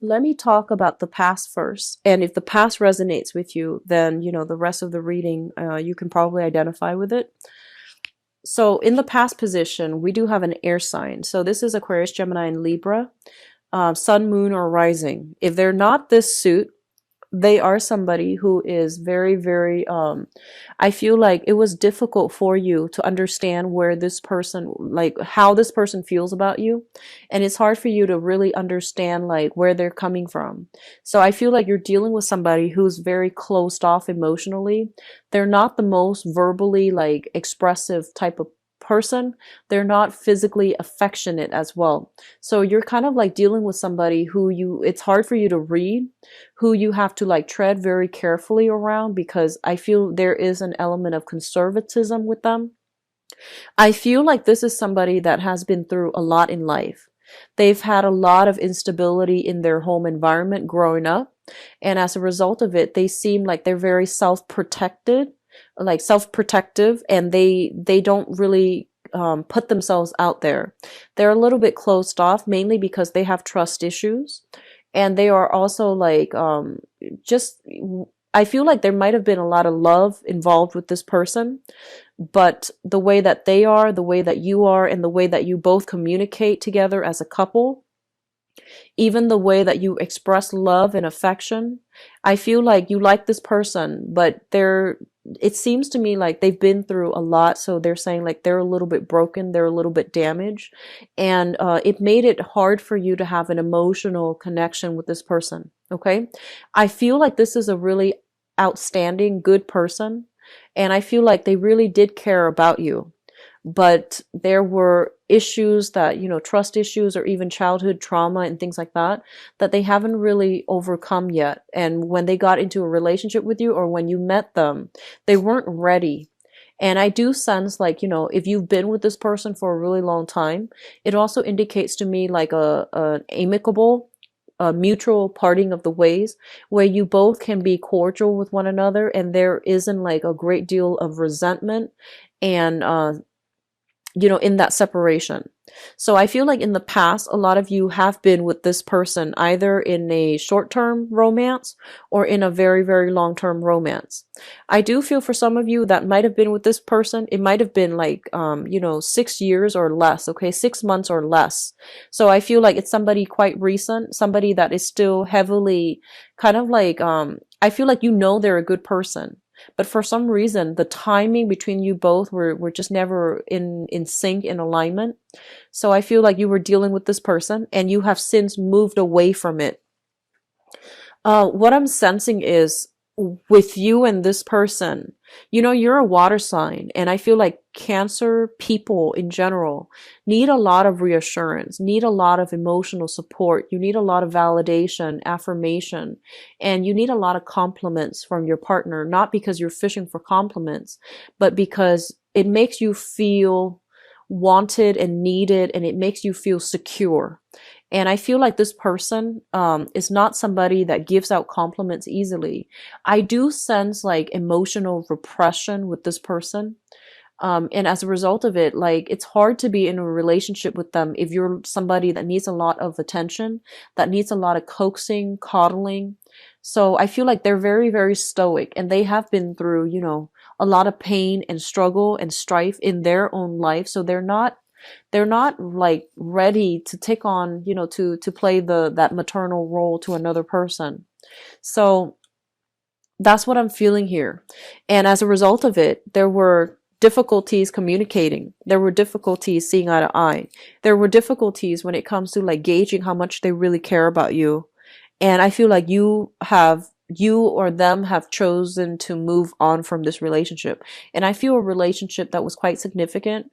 Let me talk about the past first. And if the past resonates with you, then, the rest of the reading, you can probably identify with it. So in the past position, we do have an air sign. So this is Aquarius, Gemini, and Libra, sun, moon, or rising. If they're not this suit, they are somebody who is very, very, I feel like it was difficult for you to understand where this person, like how this person feels about you. And it's hard for you to really understand like where they're coming from. So I feel like you're dealing with somebody who's very closed off emotionally. They're not the most verbally like expressive type of person. They're not physically affectionate as well. So you're kind of like dealing with somebody who it's hard for you to read, who you have to like tread very carefully around, because I feel there is an element of conservatism with them. I feel like this is somebody that has been through a lot in life. They've had a lot of instability in their home environment growing up. And as a result of it, they seem like they're very self-protected, like self-protective, and they don't really put themselves out there. They're a little bit closed off, mainly because they have trust issues. And they are also like, just, I feel like there might have been a lot of love involved with this person, but the way that they are, the way that you are, and the way that you both communicate together as a couple, even the way that you express love and affection, I feel like you like this person, but it seems to me like they've been through a lot. So they're saying like they're a little bit broken, they're a little bit damaged, and it made it hard for you to have an emotional connection with this person. Okay. I feel like this is a really outstanding, good person. And I feel like they really did care about you, but there were issues that, trust issues or even childhood trauma and things like that, that they haven't really overcome yet. And when they got into a relationship with you or when you met them, they weren't ready. And I do sense like, if you've been with this person for a really long time, it also indicates to me like an amicable, a mutual parting of the ways where you both can be cordial with one another and there isn't like a great deal of resentment and in that separation. So I feel like in the past, a lot of you have been with this person either in a short-term romance or in a very, very long-term romance. I do feel for some of you that might have been with this person, it might have been like, 6 years or less, okay, 6 months or less. So I feel like it's somebody quite recent, somebody that is still heavily kind of like, I feel like they're a good person. But for some reason, the timing between you both were just never in sync, in alignment. So I feel like you were dealing with this person and you have since moved away from it. What I'm sensing is with you and this person, you're a water sign, and I feel like Cancer people in general need a lot of reassurance, need a lot of emotional support. You need a lot of validation, affirmation, and you need a lot of compliments from your partner, not because you're fishing for compliments, but because it makes you feel wanted and needed, and it makes you feel secure. And I feel like this person is not somebody that gives out compliments easily. I do sense like emotional repression with this person. And as a result of it, like it's hard to be in a relationship with them if you're somebody that needs a lot of attention, that needs a lot of coaxing, coddling. So I feel like they're very, very stoic, and they have been through, a lot of pain and struggle and strife in their own life. So they're not like ready to take on, to play that maternal role to another person. So that's what I'm feeling here. And as a result of it, there were difficulties communicating. There were difficulties seeing eye to eye. There were difficulties when it comes to like gauging how much they really care about you. And I feel like you or them have chosen to move on from this relationship. And I feel a relationship that was quite significant,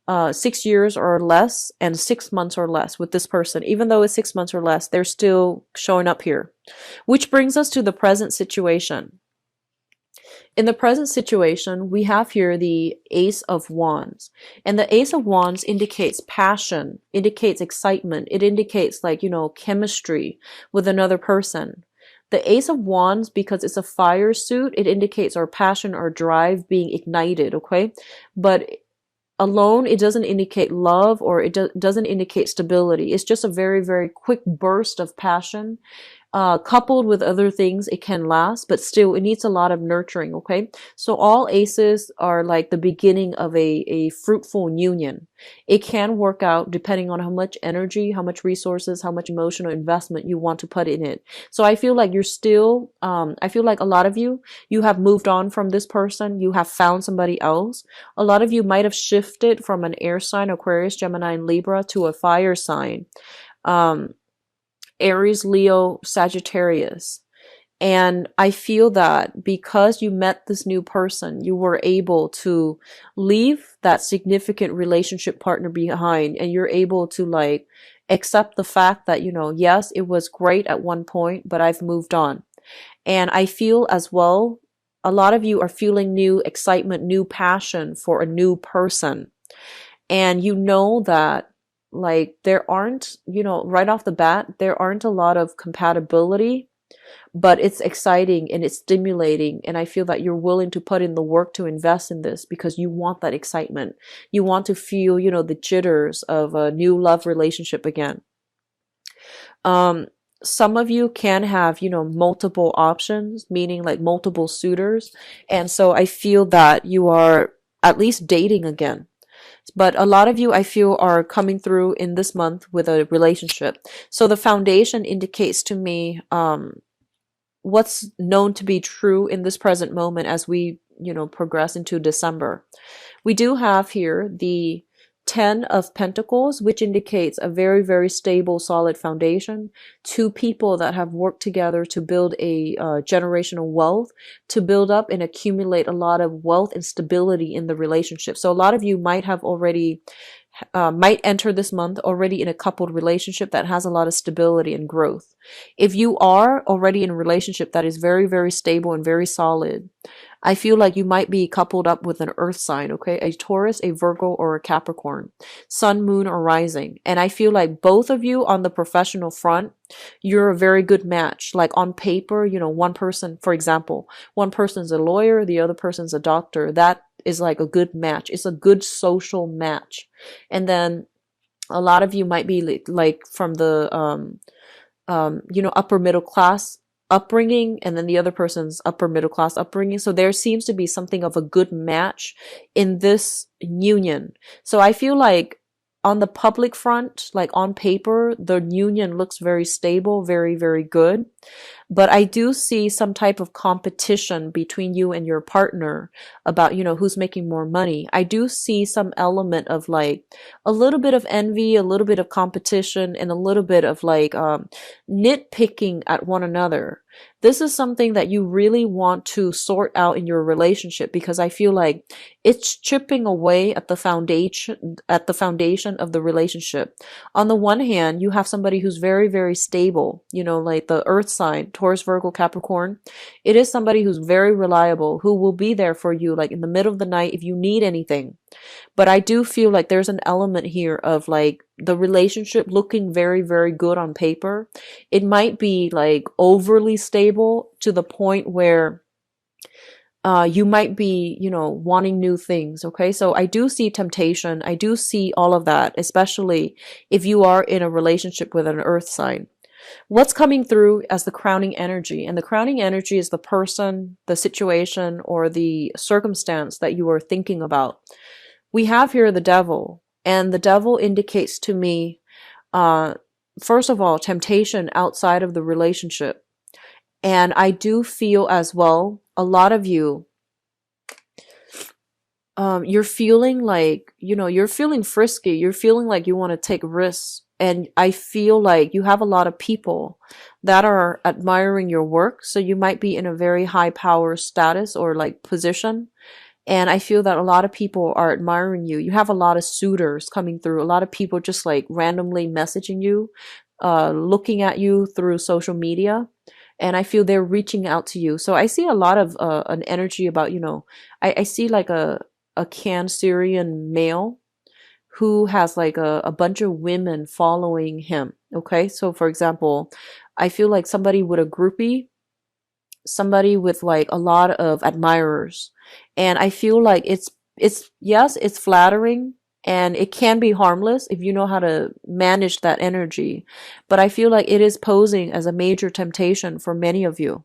6 years or less and 6 months or less with this person. Even though it's 6 months or less, they're still showing up here. Which brings us to the present situation. In the present situation, we have here the Ace of Wands. And the Ace of Wands indicates passion, indicates excitement. It indicates like, chemistry with another person. The Ace of Wands, because it's a fire suit, it indicates our passion, our drive being ignited, okay? But alone, it doesn't indicate love, or it doesn't indicate stability. It's just a very, very quick burst of passion. Coupled with other things, it can last, but still, it needs a lot of nurturing, okay? So all aces are like the beginning of a fruitful union. It can work out depending on how much energy, how much resources, how much emotional investment you want to put in it. So I feel like you're still, I feel like a lot of you, you have moved on from this person. You have found somebody else. A lot of you might have shifted from an air sign, Aquarius, Gemini, and Libra, to a fire sign. Um, Aries, Leo, Sagittarius. And I feel that because you met this new person, you were able to leave that significant relationship partner behind, and you're able to like accept the fact that, yes, it was great at one point, but I've moved on. And I feel as well, a lot of you are feeling new excitement, new passion for a new person. And you know that like there aren't, right off the bat, there aren't a lot of compatibility, but it's exciting and it's stimulating. And I feel that you're willing to put in the work to invest in this because you want that excitement. You want to feel, the jitters of a new love relationship again. Some of you can have, multiple options, meaning like multiple suitors. And so I feel that you are at least dating again. But a lot of you, I feel, are coming through in this month with a relationship. So the foundation indicates to me what's known to be true in this present moment as we, progress into December. We do have here the 10 of Pentacles, which indicates a very, very stable, solid foundation. Two people that have worked together to build a generational wealth, to build up and accumulate a lot of wealth and stability in the relationship. So a lot of you might have already might enter this month already in a coupled relationship that has a lot of stability and growth. If you are already in a relationship that is very, very stable and very solid, I feel like you might be coupled up with an earth sign, okay? A Taurus, a Virgo, or a Capricorn, sun, moon, or rising. And I feel like both of you on the professional front, you're a very good match. Like on paper, one person, for example, one person's a lawyer, the other person's a doctor. That is like a good match. It's a good social match. And then a lot of you might be like from the upper middle class upbringing, and then the other person's upper middle class upbringing. So there seems to be something of a good match in this union. So I feel like on the public front, like on paper, the union looks very stable, very, very good. But I do see some type of competition between you and your partner about, who's making more money. I do see some element of like a little bit of envy, a little bit of competition, and a little bit of like nitpicking at one another. This is something that you really want to sort out in your relationship, because I feel like it's chipping away at the foundation of the relationship. On the one hand, you have somebody who's very, very stable, like the earth sign, Taurus, Virgo, Capricorn. It is somebody who's very reliable, who will be there for you like in the middle of the night if you need anything. But I do feel like there's an element here of like the relationship looking very, very good on paper. It might be like overly stable to the point where you might be, wanting new things. Okay. So I do see temptation. I do see all of that, especially if you are in a relationship with an earth sign. What's coming through as the crowning energy? And the crowning energy is the person, the situation, or the circumstance that you are thinking about. We have here the devil, and the devil indicates to me, first of all, temptation outside of the relationship. And I do feel as well, a lot of you, you're feeling like, you're feeling frisky. You're feeling like you want to take risks. And I feel like you have a lot of people that are admiring your work. So you might be in a very high power status or like position. And I feel that a lot of people are admiring you. You have a lot of suitors coming through, a lot of people just like randomly messaging you, looking at you through social media. And I feel they're reaching out to you. So I see a lot of an energy about, I see like a Cancerian male who has like a bunch of women following him. Okay. So for example, I feel like somebody with a groupie, somebody with like a lot of admirers. And I feel like it's it's, yes, it's flattering and it can be harmless if you know how to manage that energy. But I feel like it is posing as a major temptation for many of you.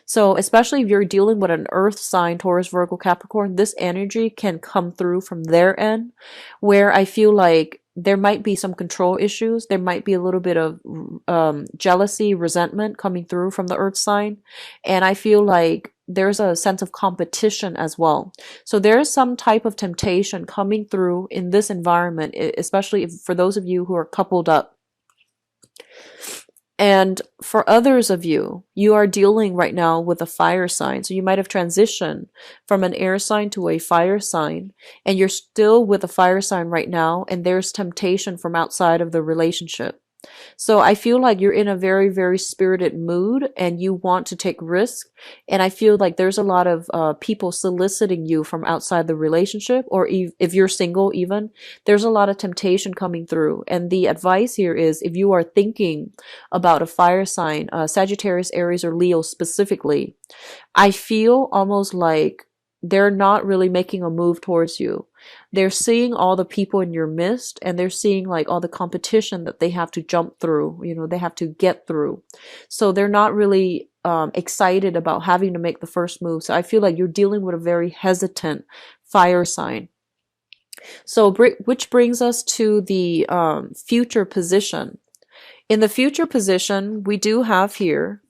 So, especially if you're dealing with an earth sign, Taurus, Virgo, Capricorn, this energy can come through from their end, where I feel like there might be some control issues. There might be a little bit of jealousy, resentment coming through from the earth sign. And I feel like there's a sense of competition as well. So there is some type of temptation coming through in this environment, especially if, for those of you who are coupled up. And for others of you, you are dealing right now with a fire sign. So you might have transitioned from an air sign to a fire sign, and you're still with a fire sign right now, and there's temptation from outside of the relationship. So I feel like you're in a very, very spirited mood and you want to take risk. And I feel like there's a lot of people soliciting you from outside the relationship, or if you're single, even, there's a lot of temptation coming through. And the advice here is, if you are thinking about a fire sign, Sagittarius, Aries, or Leo specifically, I feel almost like they're not really making a move towards you. They're seeing all the people in your midst, and they're seeing like all the competition that they have to jump through, they have to get through. So they're not really excited about having to make the first move. So I feel like you're dealing with a very hesitant fire sign. So which brings us to the future position. In the future position, we do have here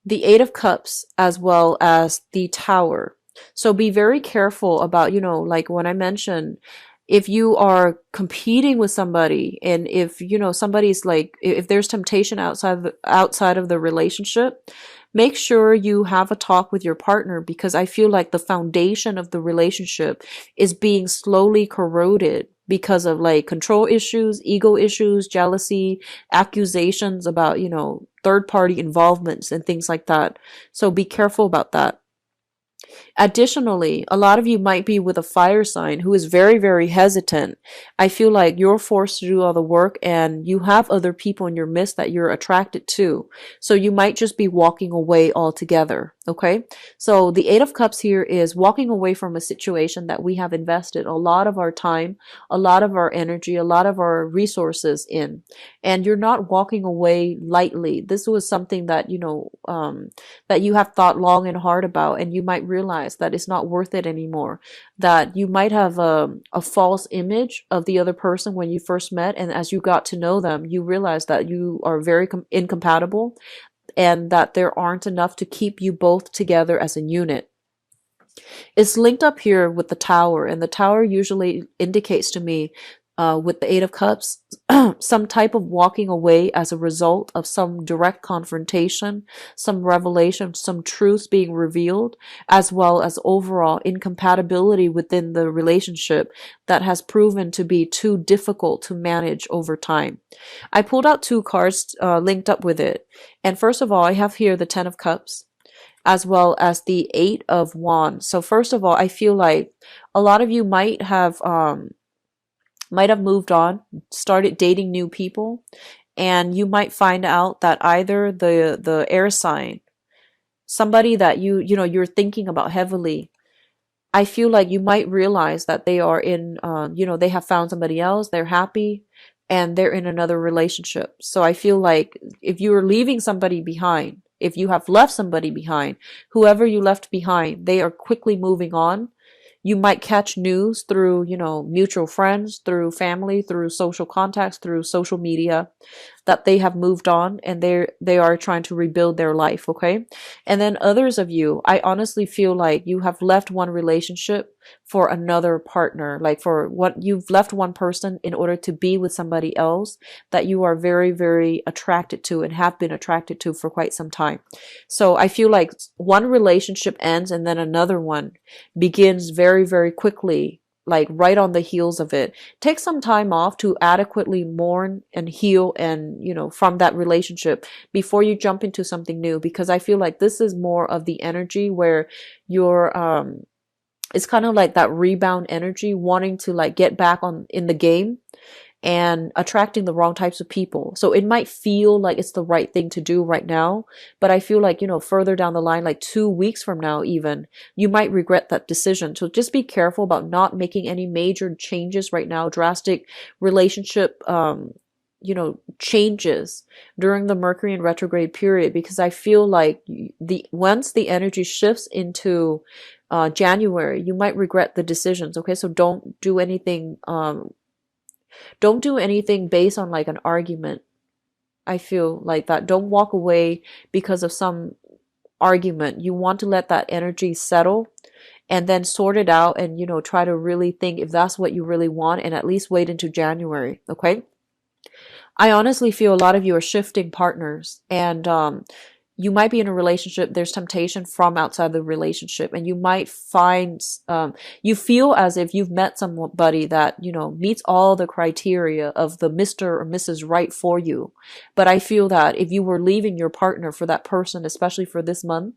the Eight of Cups as well as the Tower. So be very careful about, like when I mentioned, if you are competing with somebody, and if, somebody's like, if there's temptation outside of the relationship, make sure you have a talk with your partner, because I feel like the foundation of the relationship is being slowly corroded because of like control issues, ego issues, jealousy, accusations about, third party involvements and things like that. So be careful about that. Additionally, a lot of you might be with a fire sign who is very, very hesitant. I feel like you're forced to do all the work, and you have other people in your midst that you're attracted to. So you might just be walking away altogether. Okay. So the Eight of Cups here is walking away from a situation that we have invested a lot of our time, a lot of our energy, a lot of our resources in. And you're not walking away lightly. This was something that, that you have thought long and hard about, and you might realize that it's not worth it anymore. That you might have a false image of the other person when you first met, and as you got to know them, you realize that you are very incompatible, and that there aren't enough to keep you both together as a unit. It's linked up here with the Tower, and the Tower usually indicates to me, with the Eight of Cups, some type of walking away as a result of some direct confrontation, some revelation, some truths being revealed, as well as overall incompatibility within the relationship that has proven to be too difficult to manage over time. I pulled out two cards linked up with it. And first of all, I have here the Ten of Cups, as well as the Eight of Wands. So first of all, I feel like a lot of you might have moved on, started dating new people, and you might find out that either the air sign, somebody that you're thinking about heavily, I feel like you might realize that they are in, they have found somebody else, they're happy, and they're in another relationship. So I feel like if you are leaving somebody behind, if you have left somebody behind, whoever you left behind, they are quickly moving on. You might catch news through, mutual friends, through family, through social contacts, through social media, that they have moved on and they are trying to rebuild their life. Okay. And then others of you, I honestly feel like you have left one relationship for another partner, like for what you've left one person in order to be with somebody else that you are very, very attracted to and have been attracted to for quite some time. So I feel like one relationship ends and then another one begins very, very quickly, like right on the heels of it. Take some time off to adequately mourn and heal and, from that relationship before you jump into something new, because I feel like this is more of the energy where you're, it's kind of like that rebound energy, wanting to like get back in the game. and attracting the wrong types of people. So it might feel like it's the right thing to do right now, but I feel like, further down the line, like 2 weeks from now, even, you might regret that decision. So just be careful about not making any major changes right now, drastic relationship, changes during the Mercury in retrograde period, because I feel like once the energy shifts into January, you might regret the decisions. Okay, so don't do anything based on like an argument. I feel like that. Don't walk away because of some argument. You want to let that energy settle and then sort it out, and try to really think if that's what you really want, and at least wait into January. Okay. I honestly feel a lot of you are shifting partners, and you might be in a relationship. There's temptation from outside the relationship, and you might find you feel as if you've met somebody that meets all the criteria of the Mr. or Mrs. Right for you. But I feel that if you were leaving your partner for that person, especially for this month,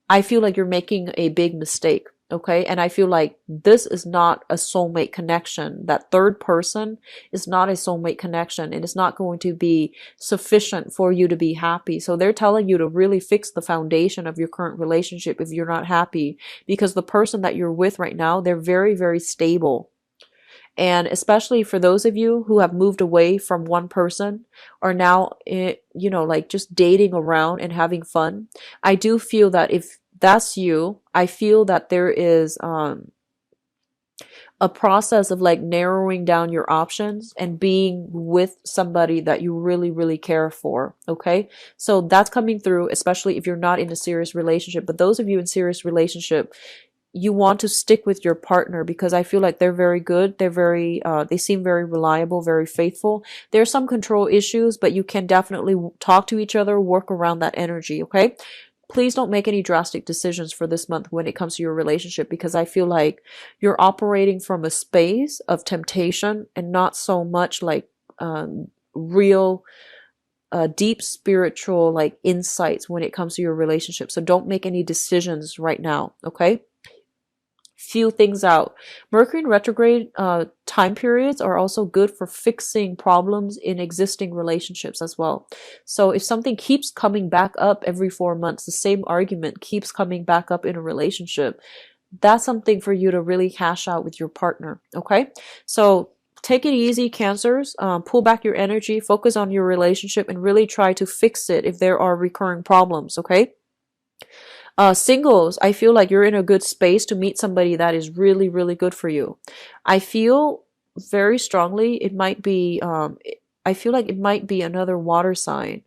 I feel like you're making a big mistake. Okay. And I feel like this is not a soulmate connection. That third person is not a soulmate connection, and it's not going to be sufficient for you to be happy. So they're telling you to really fix the foundation of your current relationship if you're not happy, because the person that you're with right now, they're very, very stable. And especially for those of you who have moved away from one person, are now, like just dating around and having fun, I do feel that if that's you, I feel that there is a process of like narrowing down your options and being with somebody that you really, really care for. Okay. So that's coming through, especially if you're not in a serious relationship. But those of you in serious relationship, you want to stick with your partner, because I feel like they're very good. They seem very reliable, very faithful. There's some control issues, but you can definitely talk to each other, work around that energy. Okay. Please don't make any drastic decisions for this month when it comes to your relationship, because I feel like you're operating from a space of temptation and not so much like real deep spiritual like insights when it comes to your relationship. So don't make any decisions right now. Okay. Few things out. Mercury in retrograde time periods are also good for fixing problems in existing relationships as well. So if something keeps coming back up every 4 months, the same argument keeps coming back up in a relationship, that's something for you to really hash out with your partner. Okay. So take it easy, Cancers. Pull back your energy, focus on your relationship, and really try to fix it if there are recurring problems. Okay. Singles, I feel like you're in a good space to meet somebody that is really, really good for you. I feel very strongly I feel like it might be another water sign.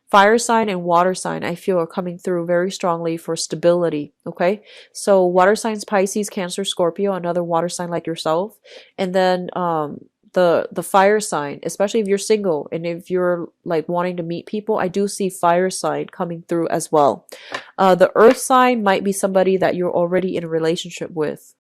Fire sign and water sign, I feel, are coming through very strongly for stability. Okay. So water signs, Pisces, Cancer, Scorpio, another water sign like yourself. And then, the fire sign, especially if you're single and if you're like wanting to meet people, I do see fire sign coming through as well. The earth sign might be somebody that you're already in a relationship with.